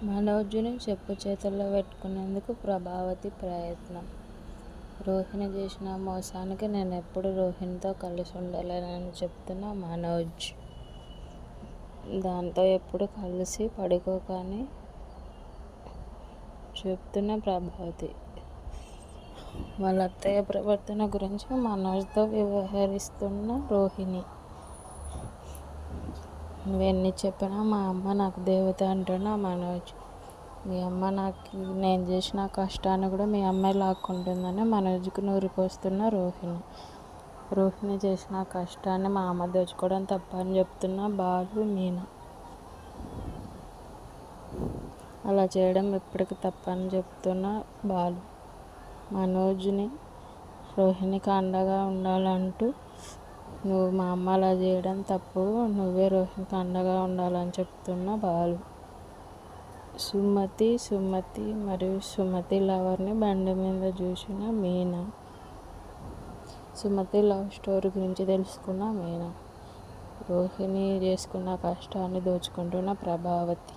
మనోజ్ని చెప్పు చేతుల్లో పెట్టుకునేందుకు ప్రభావతి ప్రయత్నం. రోహిణి చేసిన మోసానికి నేనెప్పుడు రోహిణితో కలిసి ఉండలేనని చెప్తున్న మనోజ్. దాంతో ఎప్పుడు కలిసి పడుకోకని చెప్తున్న ప్రభావతి. వాళ్ళ అత్తయ్య ప్రవర్తన గురించి మనోజ్తో వ్యవహరిస్తున్న రోహిణి. నువ్వెన్ని చెప్పినా మా అమ్మ నాకు దేవత అంటున్న మనోజ్. మీ అమ్మ నేను చేసిన కష్టాన్ని కూడా మీ అమ్మాయి లాక్కుంటుందని మనోజ్కి నూరిపోస్తున్న రోహిణి. రోహిణి చేసిన కష్టాన్ని మా అమ్మ దోచుకోవడం తప్పని చెప్తున్న బాలు, మీనా. అలా చేయడం ఎప్పటికీ తప్పని చెప్తున్న బాలు. మనోజ్ని రోహిణికి అండగా ఉండాలంటూ నువ్వు మా అమ్మ అలా చేయడం తప్పు, నువ్వే రోహిణికి అండగా ఉండాలని చెప్తున్న బాలు. సుమతి మరియు సుమతి లవర్ని బండి మీద చూసిన మీనా. సుమతి లవ్ స్టోరీ గురించి తెలుసుకున్న మీనా. రోహిణి చేసుకున్న కష్టాన్ని దోచుకుంటున్న ప్రభావతి.